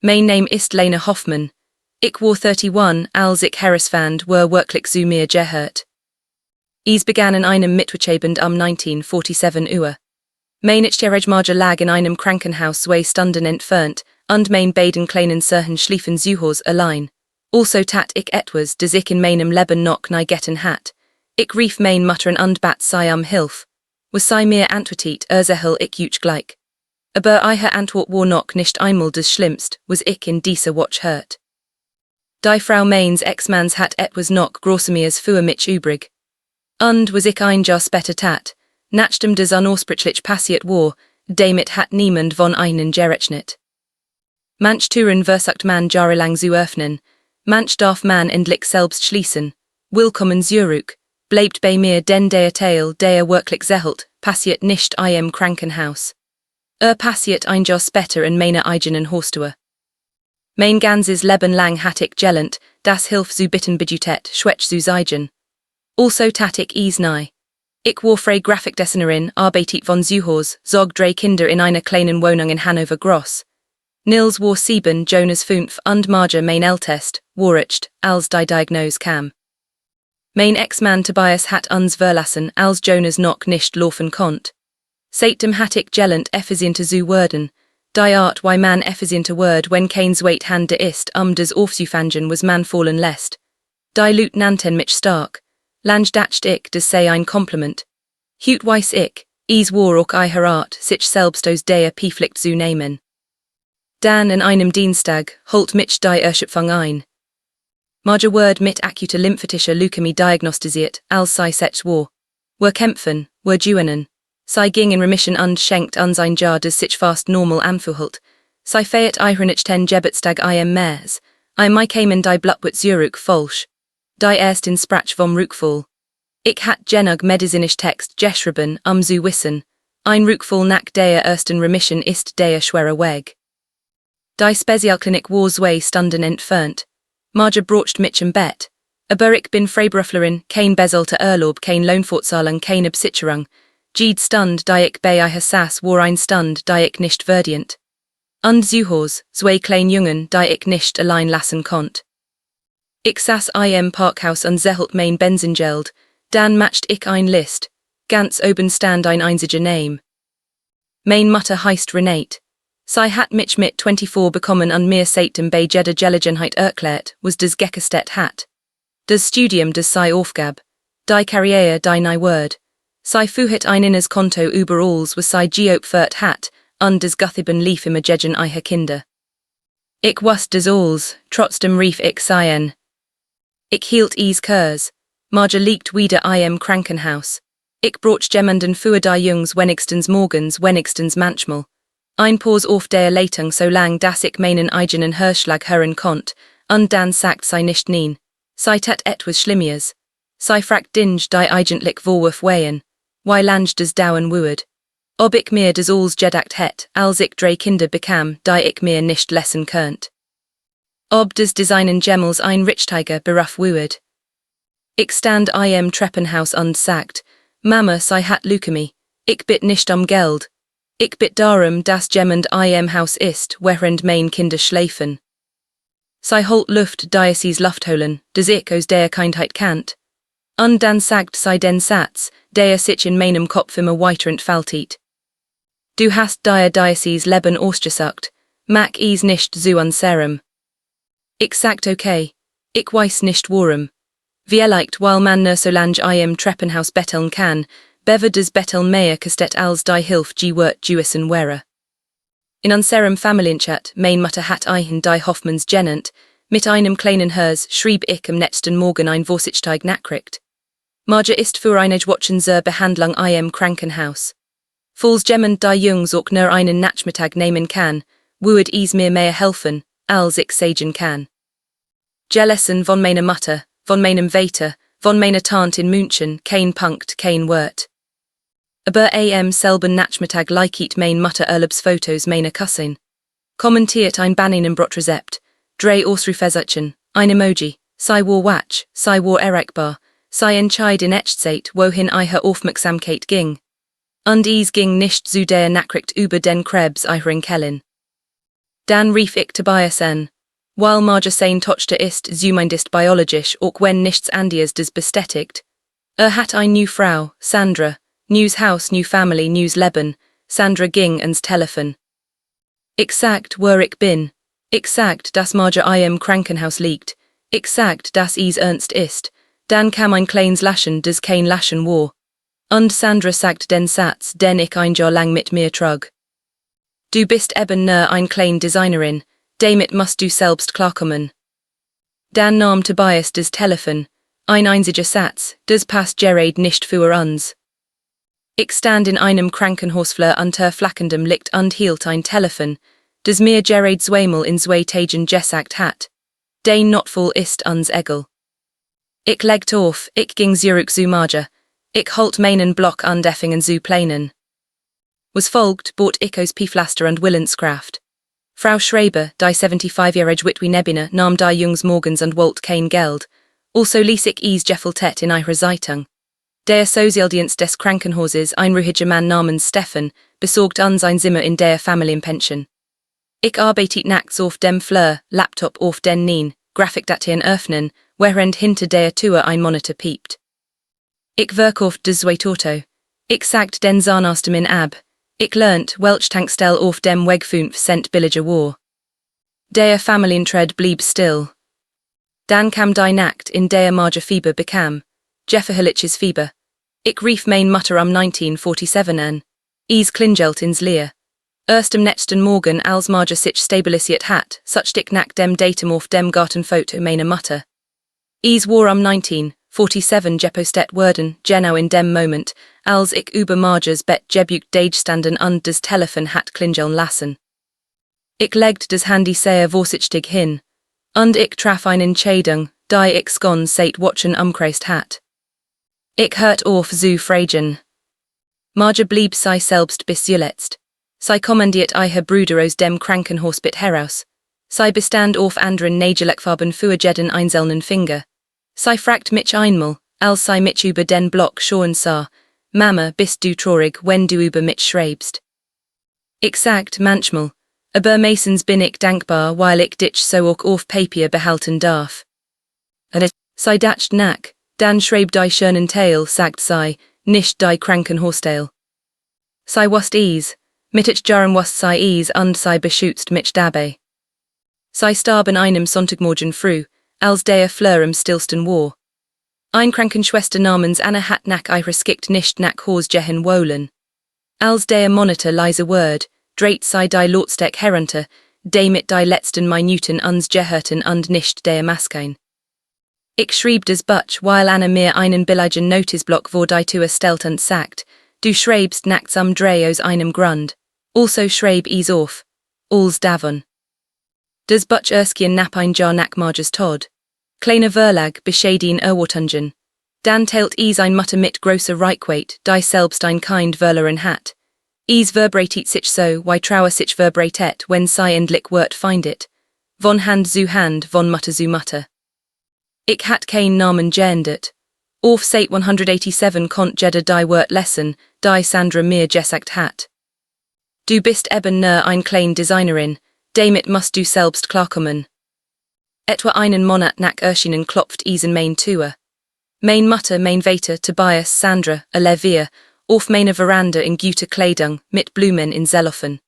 Mein Name ist Lena Hoffmann. Ich war 31, als ich herausfand, war wirklich zu mir gehört. Es begann in einem Mittwochabend 1947 Uhr. Mein Maja lag in einem Krankenhaus 2 Stunden entfernt, und mein beiden kleinen Söhne schliefen zu Hause allein. Also tat ich etwas, das ich in meinem Leben noch nie getan hat. Ich rief mein Mutter und bat sie Hilfe. Was sie mir antwortet, erzähl ich euch gleich. Aber ihre Antwort war noch nicht einmal das Schlimmste, was ich in dieser Watch hört. Die Frau meines Ex-Manns hat etwas noch Grossemeres für mich übrig. Und was ich ein Jahr später tat, nachdem das unausbritlich passiert war, damit hat niemand von ihnen gerechnet. Manch Türen versucht man jahrelang zu öffnen, manch darf man endlich selbst schließen. Willkommen zurück, bleibt bei mir, denn der Teil, der wirklich zählt, passiert nicht im Krankenhaus. Passiert ein Jahr später in meiner eigenen Haustür. Mein ganzes Leben lang hat ich gelernt, das Hilfe zu bitten bedeutet, schwäch zu sein. Also tat ich es nie. Ich war freie Grafikdesignerin, arbeitet von zu Hause, zog 3 Kinder in einer kleinen Wohnung in Hannover Gross. Nils war 7, Jonas 5 und Maja mein ältest, war ich, als die Diagnose kam. Mein Ex-Mann Tobias hat uns verlassen, als Jonas noch nicht laufen konnte. Seitdem hat ich gelernt, effizienter zu werden. Die Art, wie man effizienter wird, wenn kein Zweit Hände ist, das aufzufangen, was man fallen lässt. Die Leute nannten mich stark. Lang dacht ich, das sei ein Kompliment. Heute weiss ich, es war auch ihre Art, sich selbst aus der Pflicht zu nehmen. Dann in einem Dienstag holt mich die Erschöpfung ein. Maja wird mit akuter lymphatischer Leukämie diagnostiziert, als sie 6 war. Wir kämpfen, wir juenen. Sie ging in Remission und schenkt uns ein Jahr, das sich fast normal anfühlt. Sie feiert ihre nicht 10 Geburtstag mehr. Mai kämen die Blutwut zurück falsch. Die ersten Sprach vom Rückfall. Ich hat genug medizinisch Text geschrieben, zu wissen. Ein Rückfall nach der ersten Remission ist der schwere Weg. Die Spezialklinik war 2 Stunden entfernt. Maja bracht mich im Bett. Aber ich bin Freiberuflerin, kein bezahlter Urlaub, kein Lohnfortzahlung, keine Besicherung. Jede Stund, die ich bei ihr saß, war ein Stund, die ich nicht verdient. Und zu Hause, 2 kleine Jungen, die ich nicht allein lassen konnte. Ich saß im Parkhaus und zählt mein Benzingeld, dann macht ich ein List. Ganz oben stand ein einziger Name. Mein Mutter heißt Renate. Sie hat mich mit 24 bekommen und mir seitdem bei jeder Gelegenheit erklärt, was das gekostet hat. Das Studium, das sie aufgab. Die Karriere, die nie wird. Sie führt ein innes Konto überall, was sie geopfert hat, und das Guthiben lief immer gegen ihre Kinder. Ich wusste das alles, trotzdem rief ich sie an. Ich hielt es Kurs. Maja liegt wieder im Krankenhaus. Ich brauch jemanden für die Jungs wenigstens morgens, wenigstens manchmal. Ein Pause auf der Leitung so lang, dass ich meinen eigenen Herzschlag hören konnte, und dann sagt sie nicht nein. Sie tat etwas Schlimmeres. Sie fragt Dinge, die eigentlich Vorwurf wären. Wie lang das dauern würde. Ob ich mir das alles gedacht hätt, als ich 3 Kinder bekam, die ich mir nicht lassen könnt. Ob das Designen Gemmels ein richtiger Beruf würde. Ich stand im Treppenhaus und sagt, Mama, sie hat Leukämie. Ich bitt nicht Geld. Ich bitt darum, dass jemand im Haus ist, während mein Kinder schläfen. Sie holt Luft, die sie's Luft holen, das ich aus der Kindheit kannt. Und dann sagt sie den Satz, der sich in meinem Kopf immer weiter entfaltet. Du hast dir dieses Leben ausgesucht, mach es nicht so unserem. Ich sagt okay, ich weiß nicht warum. Vielleicht, weil man nur so lang im Treppenhaus betteln kann, bever das Betteln mehr kostet als die Hilfe wird gewissen wäre. In unserem Familienchat, mein Mutter hat einen die Hoffmanns genannt, mit einem kleinen Hers schrieb ich am letzten Morgen ein Vorsichtig Nachricht. Maja ist für eine Watchenser Behandlung im Krankenhaus. Falls jemand die Jungs auch nur einen Nachmittag nehmen kann, würde es mir mehr helfen, als ich sagen kann. Gelesen von meiner Mutter, von meinem Vater, von meiner Tante in München, kein Punkt, kein Wort. Aber selben Nachmittag liked mein Mutter Urlaubsfotos meiner Cousin. Kommentiert ein Bananenbrotrezept, 3 Ausrufezeichen, ein Emoji, sei war watch, sei war erreichbar, sei entscheid in Echtzeit, wohin ihre Aufmerksamkeit ging. Und es ging nicht zu der Nachricht über den Krebs ihren Kellen. Dan rief ich Tobias en. While Marja sein Tochter ist zumindest biologisch auch wenn nichts anderes das bestätigt. Hat eine neue Frau, Sandra, neues Haus, new family, neues Leben, Sandra ging ans Telefon. Ich sagt, wo ich bin. Ich sagt, dass Marja im Krankenhaus liegt. Ich sagt, dass es ernst ist. Dan kam ein kleines Lachen, das kein Lachen war. Und Sandra sagt den Satz, den ich ein Jahr lang mit mir trug. Du bist eben nur ein klein Designerin, damit musst du selbst klarkommen. Dan nahm Tobias das Telefon, ein einziger Satz, das passt Gerard nicht für uns. Ich stand in einem Krankenhausflur unter flackendem Licht und hielt ein Telefon, das mir Gerard zweimal in 2 Tagen gesagt hat. Den Notfall ist uns egal. Ich legte auf, ich ging zurück zu Marja, ich holt meinen Block an Deffingen zu Plänen. Was folgt, bought ich aus Pflaster und Willenskraft. Frau Schreiber, die 75-jährige Witwe Nebina, nahm die Jungs morgens und wollt kein Geld, also ließ ich es Geffeltet in ihrer Zeitung. Der Sozialdienst des Krankenhauses, ein ruhiger Mann namens Stefan, besorgt uns ein Zimmer in der Familienpension. Ich arbeitet nachts auf dem Flur, Laptop auf den Knien, Grafikdateien öffnen, während hinter der Tür ein Monitor piept. Ich werk auf das Zweitauto. Ich sagt den Zahnarzt min ab. Ich lernt, welch Tankstelle auf dem Weg 5 Cent billiger war. Der Familientred blieb still. Dan kam die Nacht, in der Marja Fieber bekam. Jefferhiliches Fieber. Ich rief mein Mutter 1947 an. Es klingelt ins Leer. Erst am nächsten Morgen, als Marja sich stabilisiert hat, sucht ich nach dem Datum auf dem Gartenfoto meiner Mutter. Es war 1947 gepostet worden, genau in dem Moment, als ich über Marjas Bett gebucht standen und das Telefon hat klingeln lassen. Ich legte das Handy sehr vorsichtig hin, und ich traf eine Entscheidung, die ich ganz seit Watchen umkreist hat. Ich hört auf zu fragen. Marja blieb sei selbst bis zuletzt. Sie kommandiert ihre Brüder aus dem Krankenhausbett heraus. Sie bestand auf anderen Nagelekfarben für jeden einzelnen Finger. Sie fragt mich einmal, als sie mich über den Block schauen sah, Mama, bist du traurig, wenn du über mich schreibst? Ich sagt manchmal, aber meistens bin ich dankbar, weil ich dich so auch auf Papier behalten darf. Sie dacht nach, dann schreib die schönen Teil, sagt sie, nicht die Krankenhausteil. Sie wusst es, mit ich Jahren wusst sie es und sie beschützt mich dabei. Sie starb an einem Sonntagmorgen früh, als der Flur am stillsten war. Ein Krankenschwester namens Anna hat nach ihrer Skikt nicht nach Haus gehen wollen. Als der Monitor leise Word, dreht sie die Lautstärke herunter, damit die letzten Minuten uns gehörten und nicht der Maskein. Ich schrieb das Butch, weil Anna mir einen billigen Notizblock vor die Tür stellt und sagt, du schreibst nachts am Dreh aus einem Grund, also schreib es auf, als davon. Das Butch erskien nap ein Jahr nach Marjas Tod. Kleine Verlag beschädigen Erwartungen. Dan teilt es ein Mutter mit großer Reichweite, die selbst ein Kind Verlerin hat. Es verbratet sich so, wie Trauer sich verbratet, wenn sie endlich Wort findet. Von Hand zu Hand, von Mutter zu Mutter. Ich hat kein Namen geändert. Auf seit 187 konnt jeder die Wort lesen, die Sandra mir gesagt hat. Du bist eben nur ein klein Designerin, damit musst du selbst klarkommen. Etwa einen Monat nach Erscheinen klopft es in mein Tür. Mein Mutter, mein Vater, Tobias, Sandra, alle auf meine Veranda in guter Kleidung, mit Blumen in Cellophane.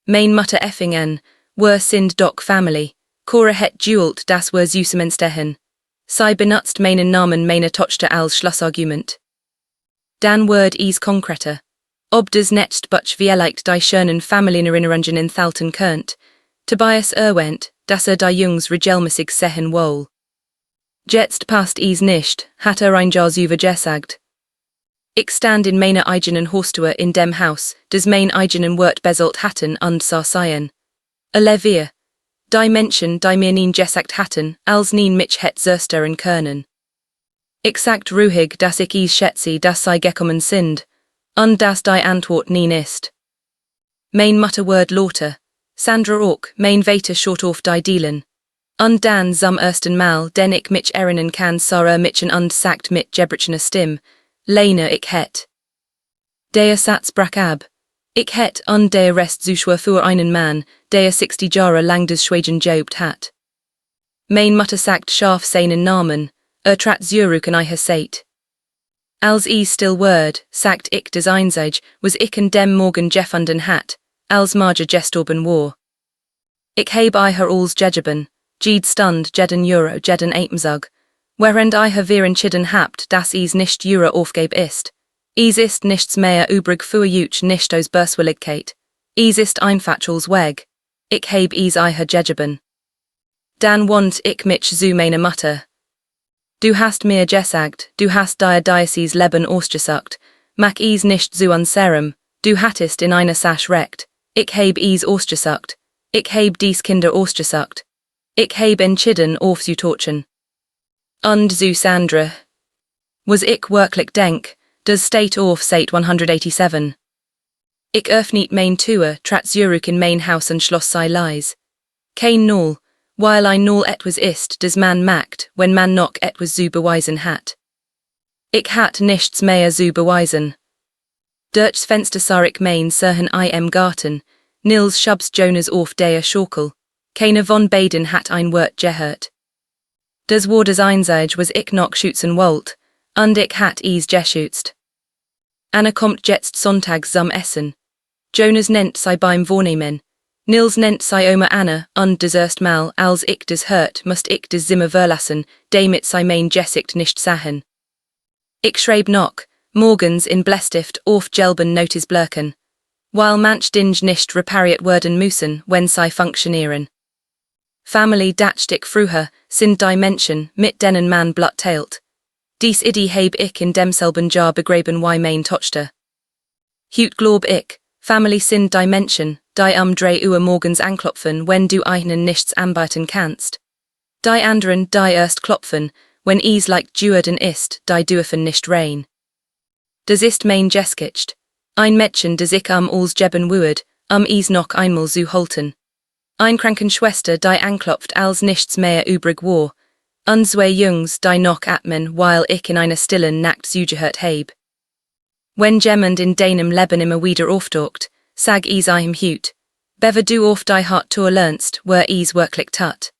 Mein Mutter Effingen, wir sind doch Familie, Cora het duelt, das wir süßemenstehen. Sie benutzt meinen Namen meine Tochter als Schlussargument. Dan word es konkreter. Ob das netzt butch vielleicht die schönen Familienerinnerungen in Thalten könnte. Tobias erwähnt, dass die Jungs regelmäßig sehen wohl. Jetzt passt es nicht, hat ein Jahr über gesagt. Ich stand in meiner eigenen Haustür in dem Haus, das mein eigenen Wort beselt hatten und sah seien. Alle die Menschen, die mir nie gesagt hatten, als nie mich het zerstören können. Ich sagt ruhig, dass ich es schätze, dass sie gekommen sind, und dass die Antwort nie ist. Mein Mutter word lauter, Sandra auch, mein Vater schaut auf die Dielen. Und dann zum ersten Mal, den ich mich erinnern kann, sah mich und sagt mit gebrochener Stimme, Lena, ich het. Der Satz brach ab. Ich het der Rest zu für einen Mann, der 60 Jahre lang des Schweigen geübt hat. Mijn Mutter sagt scharf seinen Namen, trat zurück und ich seit. Als still word, sagt ich des Einzige, was ich an dem Morgen gefunden hat, als Maja gestorben war. Ich heb alles gegeben, jed Stund jeden Euro jeden Atemzug, während ich entschieden habt, dass nicht Euro aufgeb ist. Ist nichts mehr übrig für euch nicht aus Böswilligkeit. Ist einfach als weg. Ich heb gegeben. Dann want ich mich zu meiner Mutter. Du hast mir gesagt, du hast dieses Leben ausgesucht, mach nicht zu unserem, du hattest in einer Sache recht, ich heb ausgesucht, ich heb dies Kinder ausgesucht, ich heb entschieden aufzutorchen. Und zu Sandra. Was ich wirklich denk, das steht auf Seit 187. Ich öffnet mein Tür, trat zurück in mein Haus und schloss sei leis. Kein Null, weil ein Null etwas ist, das man macht, wenn man noch etwas zu beweisen hat. Ich hat nichts mehr zu beweisen. Durchs Fenster sah ich mein Söhne im Garten, Nils schubs Jonas auf der Schaukel, keiner von beiden hat ein Wort gehört. Das war das Einzige, was ich noch schützen wollt, und ich hat geschützt. Anna kommt jetzt sonntags zum Essen. Jonas nennt sei beim Vornehmen. Nils nennt sei Oma Anna, und das erst Mal, als ich das hört, musst ich das Zimmer verlassen, damit sei mein Gesicht nicht sahen. Ich schreib noch, morgens in Blästift auf gelben Notisblöcken, weil manch Dinge nicht repariert werden müssen, wenn sie funktionieren. Familie dachte ich früher, sind die Menschen, mit denen man Blut teilt. Dies heb ich in demselben Jahr begraben wie mein Tochter. Heut glaub ich, Familie sind die Menschen, die 3 Uhr morgens anklopfen, wenn du einen nichts anbieten kannst. Die anderen, die erst klopfen, wenn like Juden ist, die dürfen nicht rein. Das ist mein Gesicht. Ein Mädchen, das ich alles geben würde, noch einmal zu halten. Ein Krankenschwester, die anklopft, als nichts mehr übrig war. Und 2 Jungs, die noch atmen, weil ich in einer stillen Nacht zugehört heb. Wenn jemand in deinem Leben immer wieder auftaucht, sag ihm Hut, bever du auf die Hart lernst, wer wirklich tut.